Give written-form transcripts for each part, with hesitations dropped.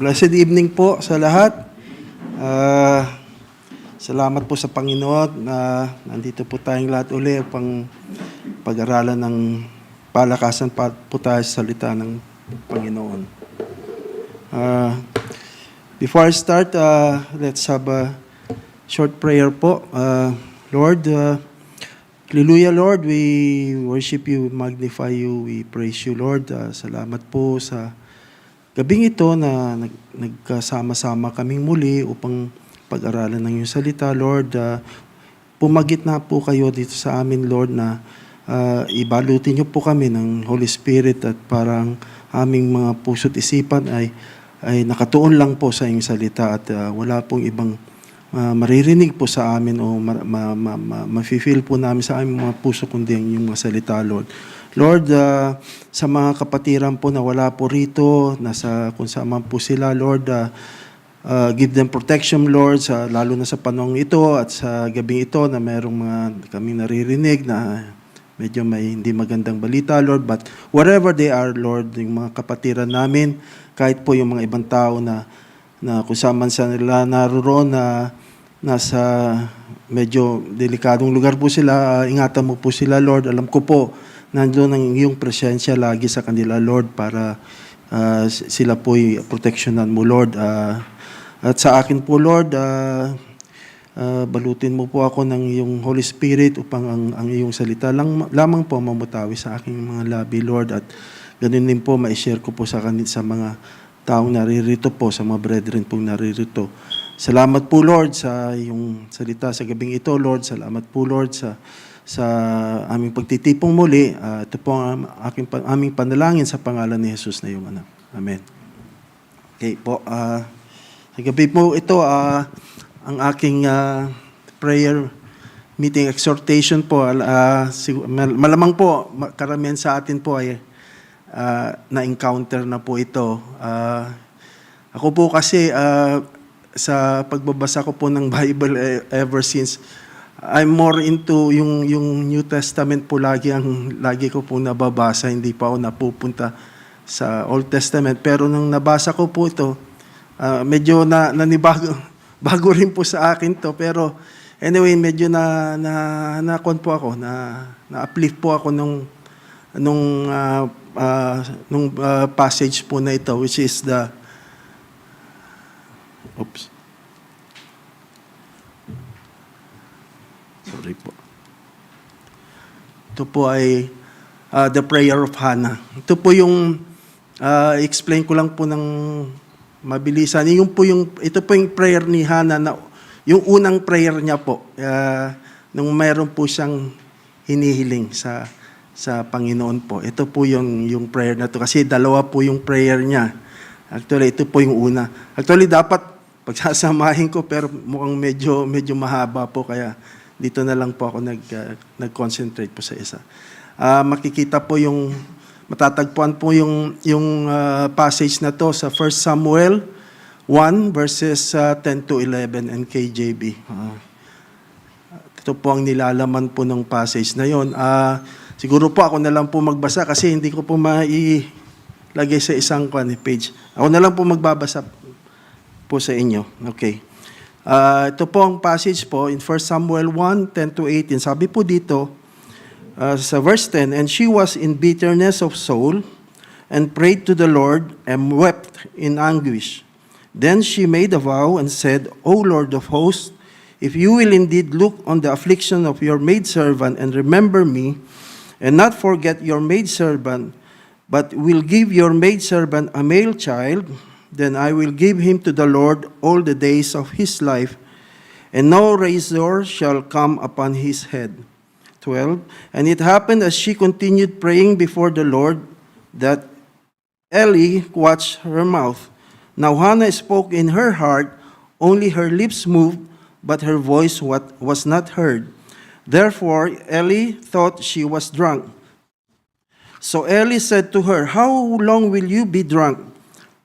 Blessed evening po sa lahat. Salamat po sa Panginoon na nandito po tayong lahat uli upang pag-aralan ng palakasan po tayo sa salita ng Panginoon. Before I start, let's have a short prayer po. Lord, hallelujah Lord, we worship you, we magnify you, we praise you Lord. Salamat po sa gabing ito na nagkasama-sama kaming muli upang pag-aralan ng iyong salita, Lord. Pumagit na po kayo dito sa amin, Lord, na ibalutin niyo po kami ng Holy Spirit at parang aming mga puso't isipan ay nakatuon lang po sa iyong salita at wala pong ibang maririnig po sa amin o ma-feel po namin sa aming mga puso kundi ang iyong mga salita, Lord. Lord, sa mga kapatiran po na wala po rito, kung saan man po sila, Lord, give them protection, Lord, lalo na sa panahon ito at sa gabi ito na mayroong mga kaming naririnig na medyo may hindi magandang balita, Lord. But wherever they are, Lord, yung mga kapatiran namin, kahit po yung mga ibang tao na kung saan man sa nila naroon na nasa medyo delikadong lugar po sila, ingatan mo po sila, Lord. Alam ko po, nandoon ang iyong presensya lagi sa kanila, Lord, para sila po'y proteksyonan mo, Lord. At sa akin po, Lord, balutin mo po ako ng iyong Holy Spirit upang ang iyong salita lamang po mamutawi sa aking mga labi, Lord. At ganun din po, ma-share ko po sa mga taong naririto po, sa mga brethren pong naririto. Salamat po, Lord, sa iyong salita sa gabing ito, Lord. Salamat po, Lord, sa aming pagtitipong muli. Ito po ang aming panalangin sa pangalan ni Jesus na iyong anak. Amen. Okay po. Sa gabi po ito, ang aking prayer meeting exhortation po, malamang po, karamihan sa atin po ay na-encounter na po ito. Ako po kasi, sa pagbabasa ko po ng Bible ever since, I'm more into yung New Testament po lagi ko po nababasa, hindi pa ako napupunta sa Old Testament. Pero nung nabasa ko po ito, medyo bago rin po sa akin to. Pero anyway, medyo na-con po ako, na-uplift po ako nung passage po na ito, which is sorry po. Ito po ay the prayer of Hannah. Ito po yung explain ko lang po ng mabilisan. Ito po yung prayer ni Hannah, yung unang prayer niya po, nung mayroon po siyang hinihiling sa Panginoon po. Ito po yung prayer na to kasi dalawa po yung prayer niya. Actually, ito po yung una. Actually, dapat pagsasamahin ko pero mukhang medyo mahaba po kaya dito na lang po ako nag-concentrate po sa isa. Makikita po matatagpuan po yung passage na to sa 1 Samuel 1 verses 10 to 11 and KJV. Ito po ang nilalaman po ng passage na yon. Siguro po ako na lang po magbasa kasi hindi ko po mailagay sa isang page. Ako na lang po magbabasa po sa inyo. Okay. Ito po ang passage po in 1 Samuel 1, 10 to 18. Sabi po dito, sa verse 10, "And she was in bitterness of soul, and prayed to the Lord, and wept in anguish. Then she made a vow, and said, O Lord of hosts, if you will indeed look on the affliction of your maidservant, and remember me, and not forget your maidservant, but will give your maidservant a male child, then I will give him to the Lord all the days of his life, and no razor shall come upon his head." 12. "And it happened as she continued praying before the Lord, that Eli watched her mouth. Now Hannah spoke in her heart, only her lips moved, but her voice was not heard. Therefore Eli thought she was drunk. So Eli said to her, How long will you be drunk?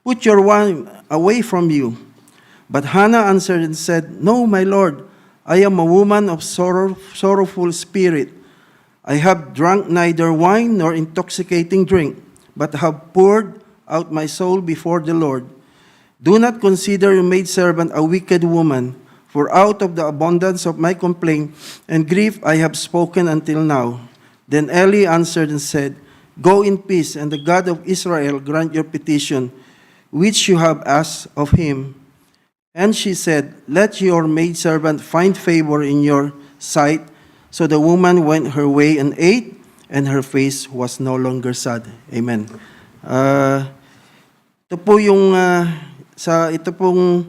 Put your wine away from you. But Hannah answered and said, No, my Lord, I am a woman of sorrowful spirit. I have drunk neither wine nor intoxicating drink, but have poured out my soul before the Lord. Do not consider your maidservant a wicked woman, for out of the abundance of my complaint and grief I have spoken until now. Then Eli answered and said, Go in peace, and the God of Israel grant your petition, which you have asked of him. And she said, Let your maidservant find favor in your sight. So the woman went her way and ate, and her face was no longer sad. Amen. Ito po yung ito pong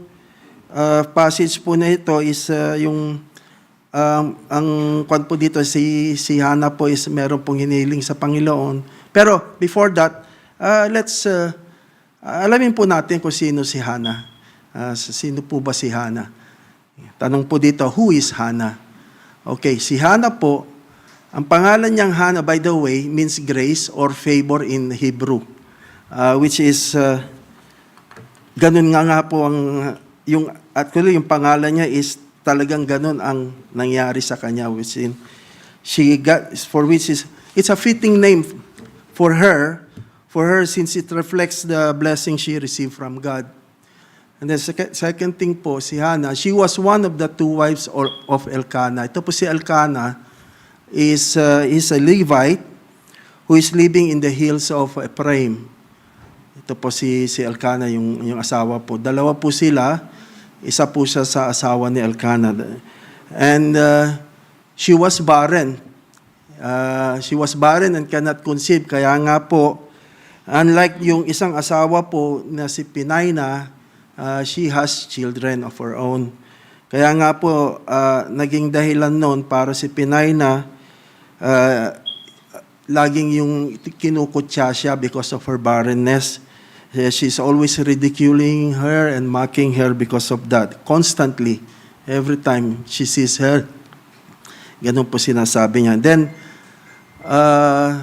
passage po na ito is yung ang kwan po dito si Hannah po is meron pong hiniling sa Panginoon. Pero before that, let's alamin po natin kung sino si Hannah. Sino po ba si Hannah? Tanong po dito, who is Hannah? Okay, si Hannah po, ang pangalan niyang Hannah, by the way, means grace or favor in Hebrew, which is ganun nga po yung actually yung pangalan niya is talagang ganun ang nangyari sa kanya, which in she got for which is it's a fitting name for her since it reflects the blessing she received from God. And the second thing po, si Hannah, she was one of the two wives of Elkanah. Ito po si Elkanah is a Levite who is living in the hills of Ephraim. Ito po si Elkanah, yung asawa po. Dalawa po sila. Isa po siya sa asawa ni Elkanah. And she was barren. She was barren and cannot conceive. Kaya nga po, unlike yung isang asawa po na si Peninnah, she has children of her own. Kaya nga po, naging dahilan noon para si Peninnah, laging yung kinukutya siya because of her barrenness. She's always ridiculing her and mocking her because of that. Constantly, every time she sees her, ganun po sinasabi niya. Then,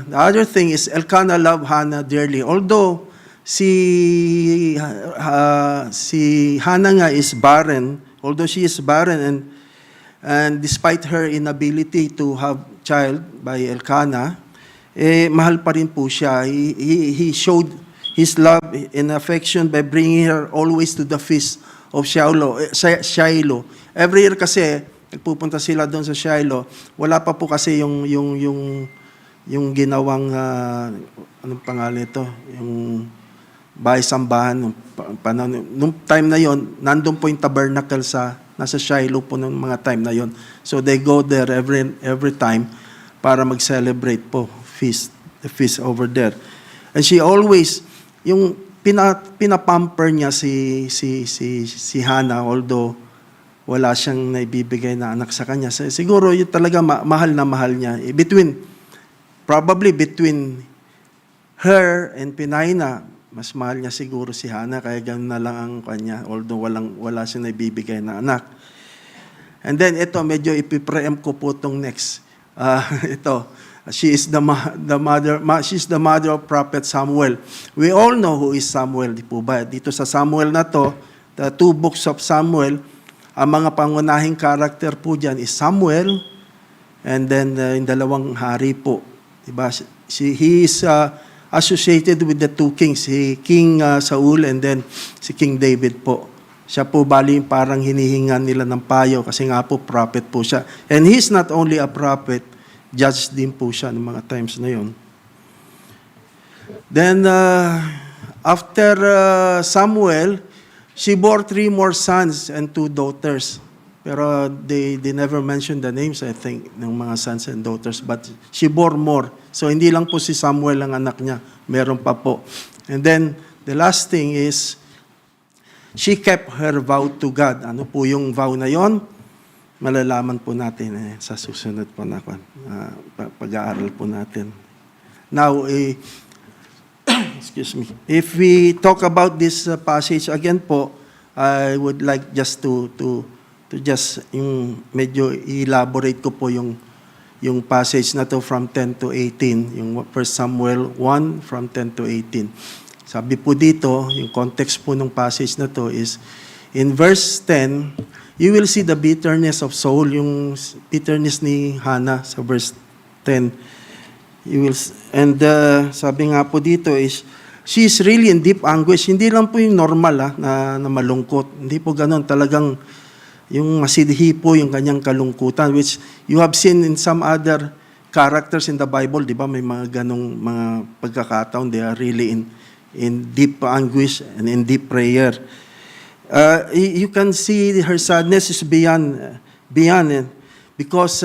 the other thing is, Elkanah loved Hannah dearly. Although, si Hannah nga is barren, although she is barren, and despite her inability to have child by Elkanah, mahal pa rin po siya. He showed his love and affection by bringing her always to the feast of Shiloh. Every year kasi, nagpupunta sila doon sa Shiloh. Wala pa po kasi yung ginawang, anong pangalan ito? Yung bahay-sambahan. Nung time na yon, nandun po yung tabernacle nasa Shiloh po nung mga time na yon. So they go there every time para mag-celebrate po the feast over there. And she always, yung pinapamper niya si Hannah, although wala siyang naibibigay na anak sa kanya. Siguro yun talaga mahal na mahal niya. Probably between her and Peninnah, mas mahal niya siguro si Hannah, kaya gano'n na lang ang kanya, although wala siyang naibibigay na anak. And then ito, medyo ipipreempt ko po itong next. Ito. She's the mother of Prophet Samuel. We all know who is Samuel, di po ba? Dito sa Samuel na to, the two books of Samuel, ang mga pangunahing karakter po dyan is Samuel, and then yung dalawang hari po. Diba? He is associated with the two kings, si King Saul and then si King David po. Siya po bali parang hinihingan nila ng payo kasi nga po prophet po siya. And he's not only a prophet, judge din po siya ng mga times na yon. Then, after Samuel, she bore 3 more sons and 2 daughters. Pero they never mentioned the names, I think, ng mga sons and daughters. But she bore more. So, hindi lang po si Samuel ang anak niya. Meron pa po. And then, the last thing is, she kept her vow to God. Ano po yung vow na yon? Malalaman po natin sa susunod po na pag-aaral po natin. Now, excuse me. If we talk about this passage again po, I would like just to just yung medyo elaborate ko po yung passage na to from 10 to 18, yung 1 Samuel 1 from 10 to 18. Sabi po dito, yung context po ng passage na to is in verse 10, you will see the bitterness of soul, yung bitterness ni Hannah sa verse 10. You will, and sabi nga po dito is, she is really in deep anguish. Hindi lang po yung normal na malungkot. Hindi po ganun. Talagang yung masidhi po yung kanyang kalungkutan, which you have seen in some other characters in the Bible, di ba? May mga ganong mga pagkakataon. They are really in deep anguish and in deep prayer. You can see her sadness is beyond because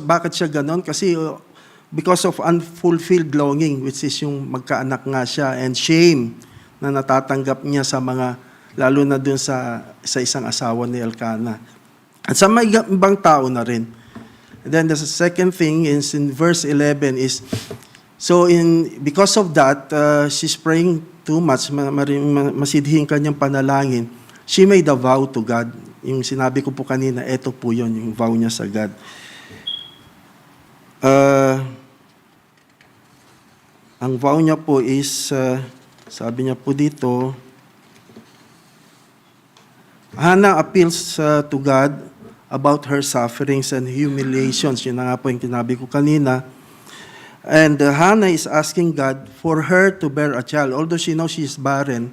bakit siya ganon? Kasi because of unfulfilled longing, which is yung magkaanak nga siya, and shame na natatanggap niya sa mga, lalo na dun sa isang asawa ni Elkanah. At sa mga ibang tao na rin. And then the second thing is in verse 11 is, because of that, she's praying too much, masidhiin kanyang panalangin, she made a vow to God. Yung sinabi ko po kanina, eto po yun, yung vow niya sa God. Ang vow niya po is, sabi niya po dito, Hannah appeals to God about her sufferings and humiliations. Yun na nga po yung kinabi ko kanina. And Hannah is asking God for her to bear a child. Although she knows she is barren,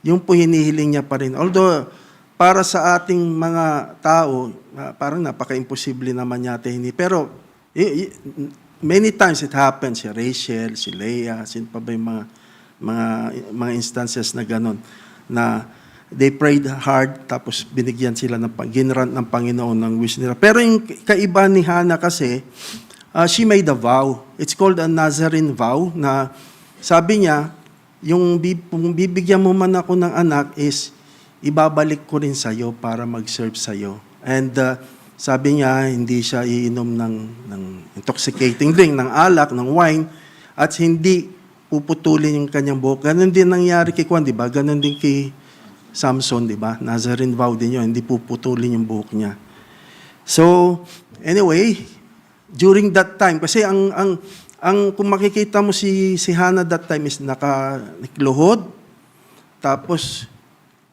yung po hinihiling niya pa rin. Although, para sa ating mga tao, parang napaka-imposible naman yata hindi. Pero, many times it happens, si Rachel, si Leah, sin pa ba yung mga instances na gano'n, na they prayed hard, tapos binigyan sila ginrant ng Panginoon ng wish nila. Pero yung kaiba ni Hannah kasi, she made a vow. It's called a Nazarene vow, na sabi niya, yung bibigyan mo man ako ng anak is, ibabalik ko rin sa'yo para mag-serve sa'yo. And sabi niya, hindi siya iinom ng intoxicating drink, ng alak, ng wine, at hindi puputulin yung kanyang buhok. Ganon din nangyari kay Kwan, di ba? Ganon din kay Samson, di ba? Nazarene vow din yun, hindi puputulin yung buhok niya. So, anyway, during that time, kasi kung makikita mo si Hannah that time is nakluhod, tapos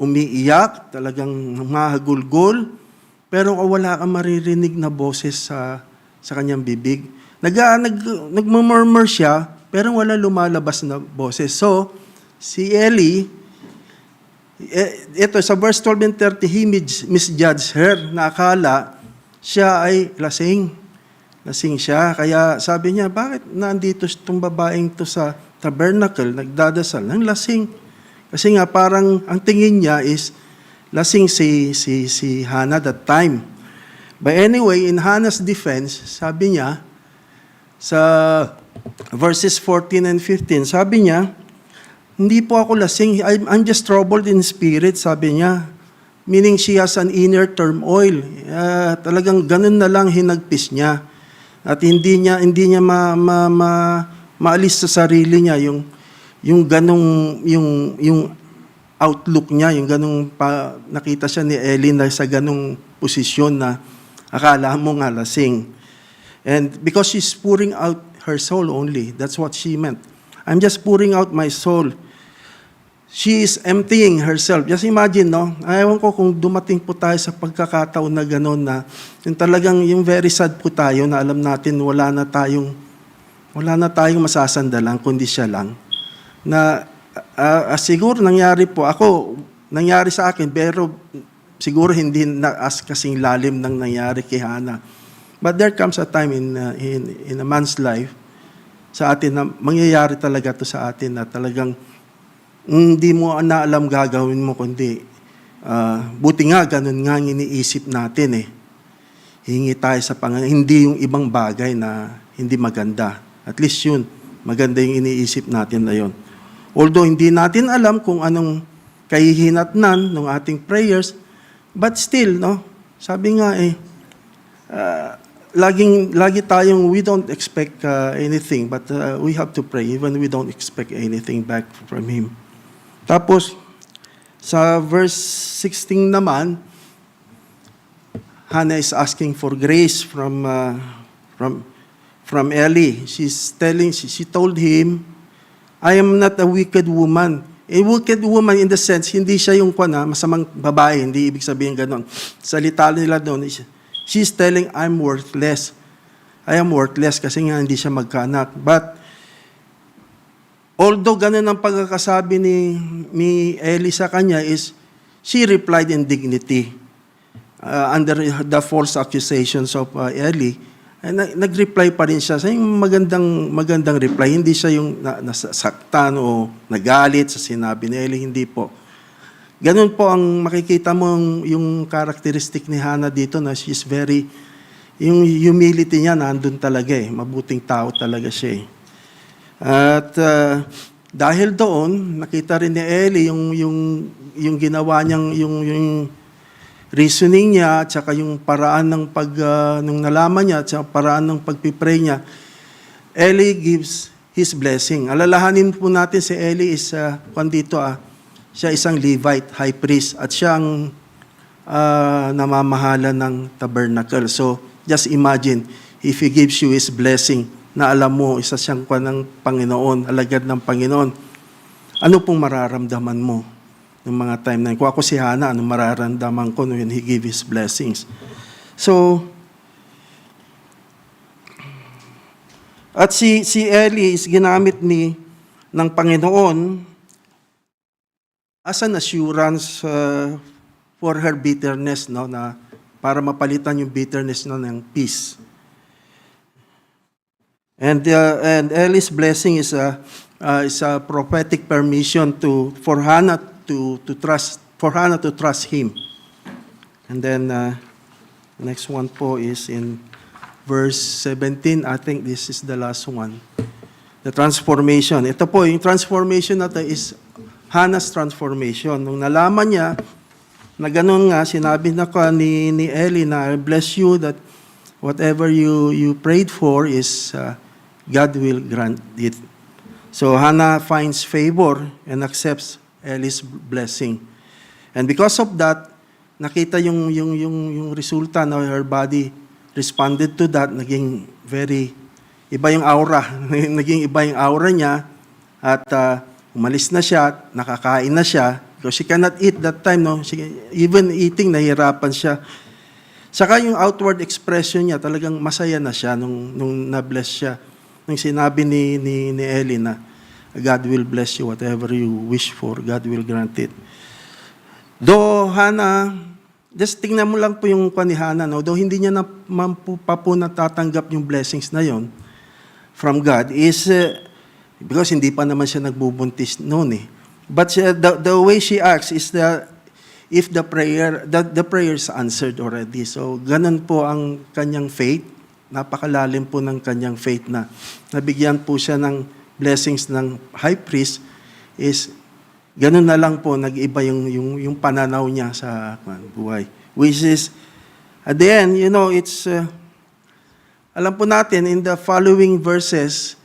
umiiyak, talagang mahagulgol, pero wala kang maririnig na boses sa kanyang bibig. Nagmumurmur siya, pero wala lumalabas na boses. So, si Eli, ito sa verse 12 and 30, he misjudged her, na akala siya ay lasing. Lasing siya. Kaya sabi niya, bakit nandito itong babaeng to sa tabernacle, nagdadasal, ng lasing? Kasi nga parang ang tingin niya is lasing si Hannah that time. But anyway, in Hannah's defense, sabi niya sa verses 14 and 15, sabi niya, hindi po ako lasing, I'm just troubled in spirit, sabi niya. Meaning she has an inner turmoil. Talagang ganun na lang hinagpis niya. At hindi niya maalis sa sarili niya yung ganong yung outlook niya, yung ganong nakita siya ni Eli na sa ganong posisyon na akala mo nga lasing. And because she's pouring out her soul only, that's what she meant. I'm just pouring out my soul. She is emptying herself. Just imagine, no? Ayaw ko kung dumating po tayo sa pagkakataon na gano'n na yung talagang yung very sad po tayo na alam natin wala na tayong masasandalan kundi siya lang. Na siguro nangyari sa akin, pero siguro hindi na as kasing lalim ng nangyari kay Hannah. But there comes a time in a man's life sa atin na mangyayari talaga to sa atin na talagang hindi mo na alam gagawin mo kundi buti nga ganun nga iniisip natin hingi tayo sa Panginoon, hindi yung ibang bagay na hindi maganda. At least yun, maganda yung iniisip natin na yun. Although hindi natin alam kung anong kahihinatnan ng ating prayers, but still, no, sabi nga lagi tayong we don't expect anything, but we have to pray even we don't expect anything back from Him. Tapos, sa verse 16 naman, Hannah is asking for grace from Eli. She told him, I am not a wicked woman. A wicked woman in the sense, hindi siya yung masamang babae, hindi ibig sabihin ganon. Salita nila doon, she's telling, I'm worthless. I am worthless kasi nga hindi siya magkaanak. But although ganun ang pagkakasabi ni Eli sa kanya is, she replied in dignity under the false accusations of Eli. Nag-reply pa rin siya sa yung magandang reply. Hindi siya yung nasaktan o nagalit sa sinabi ni Eli. Hindi po. Ganun po ang makikita mo yung characteristic ni Hannah dito na she's very, yung humility niya nandun talaga eh. Mabuting tao talaga siya eh. At dahil doon, nakita rin ni Eli yung ginawa niyang, yung reasoning niya, at saka yung paraan ng nung nalaman niya, at saka paraan ng pagpipray niya, Eli gives his blessing. Alalahanin po natin si Eli is, siya isang Levite, high priest, at siya ang namamahala ng tabernacle. So, just imagine, if He gives you His blessing, na alam mo, isa siyang ng Panginoon, alagad ng Panginoon, ano pong mararamdaman mo ng mga time na yun? Kung ako si Hannah, ano mararamdaman ko when He give His blessings? So, at si Eli is ginamit ng Panginoon as an assurance for her bitterness, no, na para mapalitan yung bitterness ng peace. And Eli's blessing is a prophetic permission for Hannah to trust him. And then next one po is in verse 17. I think this is the last one. The transformation. Ito po, yung transformation natin is Hannah's transformation. Nung nalaman niya na ganun nga, sinabi na ko ni Eli na, I bless you that whatever you prayed for is God will grant it. So Hannah finds favor and accepts Eli's blessing. And because of that, nakita yung resulta na her body responded to that, naging very iba yung aura, naging iba yung aura niya, at umalis na siya, nakakain na siya, because she cannot eat that time, no? Even eating, nahihirapan siya. Saka yung outward expression niya, talagang masaya na siya nung na-bless siya. Nung sinabi ni Eli na, God will bless you, whatever you wish for, God will grant it. Though Hannah, just tingnan mo lang po yung ni Hannah, no? Though hindi niya pa po natatanggap yung blessings na yon from God, is because hindi pa naman siya nagbubuntis noon eh. But the way she acts is that if the prayer is answered already. So ganun po ang kanyang faith. Napakalalim po ng kanyang faith na nabigyan po siya ng blessings ng high priest, is ganun na lang po nag-iba yung pananaw niya sa buhay. Which is at the end, it's alam po natin in the following verses,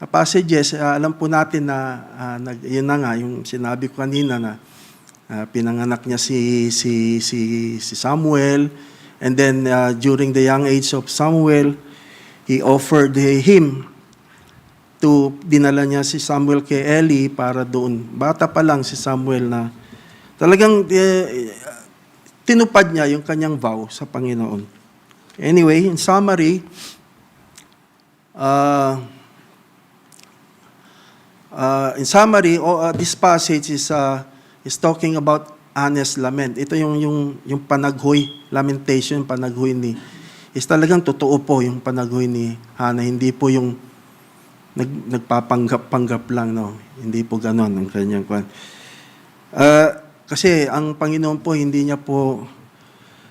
passages, alam po natin na yun na nga yung sinabi ko kanina na pinanganak niya si Samuel, and then during the young age of Samuel, he offered him dinala niya si Samuel kay Eli para doon. Bata pa lang si Samuel na talagang tinupad niya yung kanyang vow sa Panginoon. Anyway, in summary, this passage is talking about Hannah's lament. Ito yung panaghoy, lamentation, panaghoy is talagang totoo po yung panaghoy ni Hannah. Hindi po yung nagpapanggap lang, no. Hindi po ganoon ang kanyang kwan. Kasi ang Panginoon po hindi niya po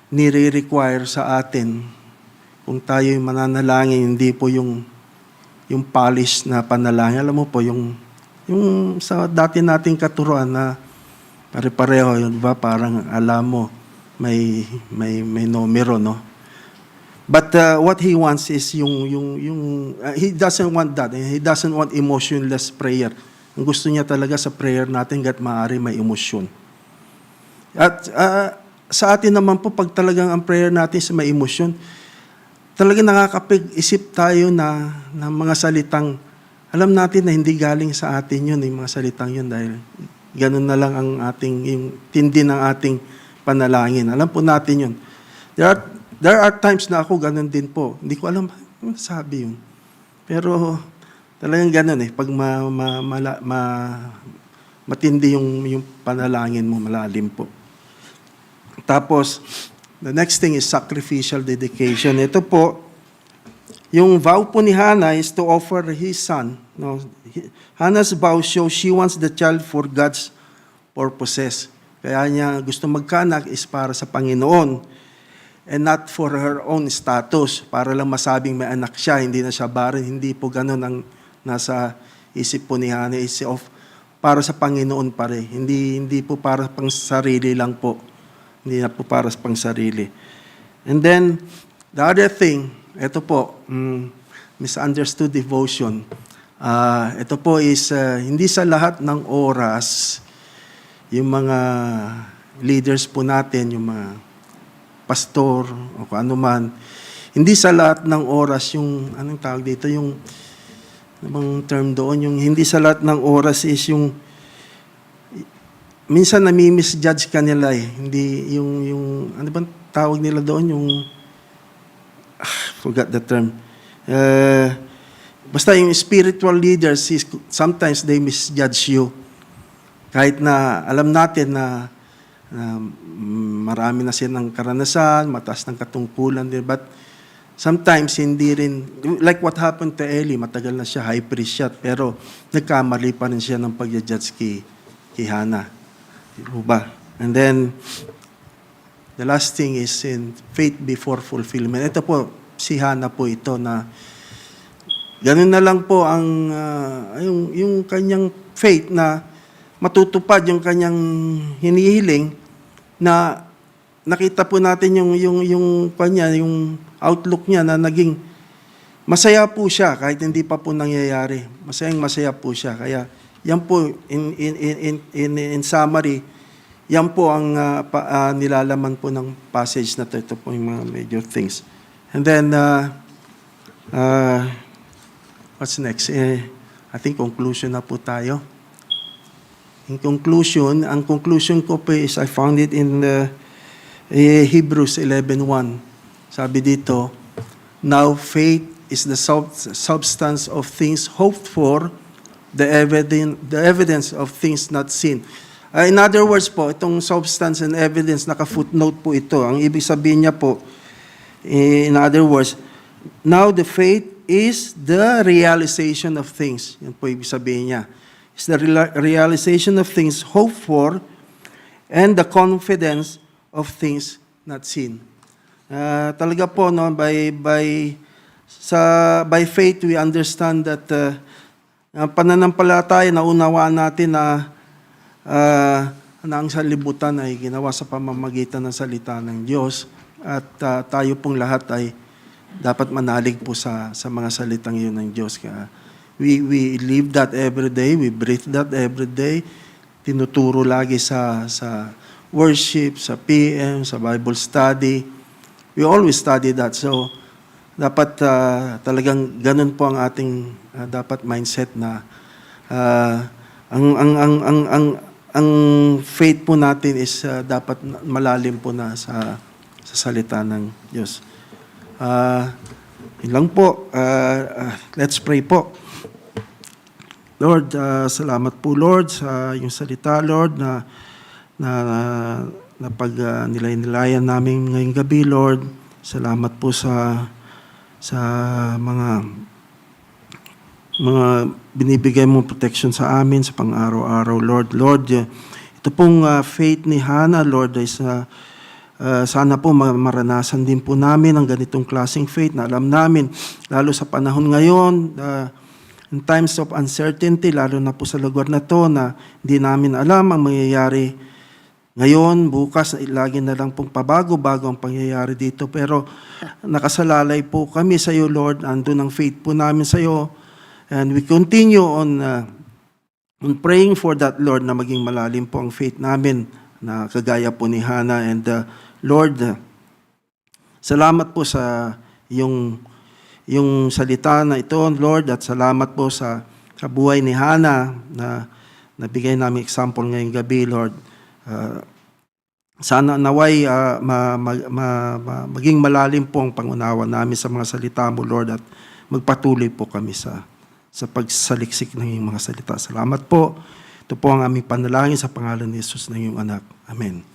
nire-require sa atin kung tayo yung mananalangin, hindi po yung polish na panalangin. Alam mo po, yung sa dati nating katuruan na pare-pareho, yun ba? Parang alam mo, may numero, no? But what he wants is he doesn't want that. He doesn't want emotionless prayer. Ang gusto niya talaga sa prayer natin, gat maaari may emosyon. At sa atin naman po, pag talagang ang prayer natin sa may emosyon, talagang nakakapag-isip tayo na mga salitang, alam natin na hindi galing sa atin yun, yung mga salitang yun, dahil ganun na lang ang yung tindi ng ating panalangin. Alam po natin yun. There are times na ako ganun din po. Hindi ko alam ano sabi yun. Pero Talagang ganun eh. Pag matindi yung panalangin mo, malalim po. Tapos, the next thing is sacrificial dedication. Ito po, yung vow po ni Hannah is to offer his son. No? Hannah's vow shows she wants the child for God's purposes. Kaya niya gusto magkaanak is para sa Panginoon and not for her own status. Para lang masabing may anak siya, hindi na siya barren. Hindi po ganun ang nasa isip po ni Hannah. Para sa Panginoon pa rin. Hindi po para pang sarili lang po. Hindi na po para sa pang sarili. And then, the other thing, ito po, misunderstood devotion. Ito po is, hindi sa lahat ng oras, yung mga leaders po natin, yung mga pastor, o kung ano man, hindi sa lahat ng oras yung, anong tawag dito, yung, anong term doon, yung hindi sa lahat ng oras is yung, minsan nami-misjudge ka nila eh. Hindi, yung, ano bang tawag nila doon, yung, forgot the term. Basta yung spiritual leaders, sometimes they misjudge you. Kahit na alam natin na marami na silang karanasan, mataas ng katungkulan din, but sometimes hindi rin, like what happened to Eli, matagal na siya, high priest siya, pero nagkamali pa rin siya ng pag-judge kay Hannah. Diba? And then, the last thing is in faith before fulfillment. Ito po, si Hannah po ito na ganun na lang po ang yung kanyang faith na matutupad yung kanyang hinihiling na nakita po natin yung kanya, yung outlook niya na naging masaya po siya kahit hindi pa po nangyayari. Masaya po siya. Kaya yan po in summary, yan po ang nilalaman po ng passage na ito po yung mga major things. And then what's next? I think conclusion na po tayo. In conclusion, ang conclusion ko po is I found it in Hebrews 11:1. Sabi dito, now faith is the substance of things hoped for, the evidence of things not seen. In other words po, itong substance and evidence, naka-footnote po ito. Ang ibig sabihin niya po, in other words, now the faith is the realization of things. Yan po ibig sabihin niya. It's the realization of things hoped for and the confidence of things not seen. Talaga po, no, by faith we understand that pananampalataya, naunawaan natin na ang sanlibutan ay ginawa sa pamamagitan ng salita ng Diyos at tayo pong lahat ay dapat manalig po sa mga salitang iyon ng Diyos. Kaya we live that every day, we breathe that every day. Tinuturo lagi sa worship, sa PM, sa Bible study. We always study that. So, dapat talagang ganun po ang ating dapat mindset na ang faith po natin is dapat malalim po na sa salita ng Diyos. Yun lang po. Let's pray po. Lord, salamat po Lord sa iyong salita Lord na pag nilay-nilayan namin ngayong gabi Lord. Salamat po sa mga binibigay mong protection sa amin sa pang-araw-araw Lord. Lord, ito pong faith ni Hannah Lord ay sana po maranasan din po namin ang ganitong klaseng faith na alam namin, lalo sa panahon ngayon, in times of uncertainty, lalo na po sa lugar na to na hindi namin alam ang mangyayari ngayon, bukas, lagi na lang pong pabago-bago ang pangyayari dito. Pero nakasalalay po kami sa iyo, Lord. Andun ang faith po namin sa iyo. And we continue on praying for that, Lord, na maging malalim po ang faith namin na kagaya po ni Hannah. And Lord, salamat po sa yung salita na ito, Lord, at salamat po sa buhay ni Hannah na nabigay namin example ngayong gabi, Lord. Sana naway maging malalim po ang pangunawa namin sa mga salita mo, Lord, at magpatuloy po kami sa sa pagsaliksik ng iyong mga salita. Salamat po. Ito po ang aming panalangin sa pangalan ni Jesus ng iyong anak. Amen.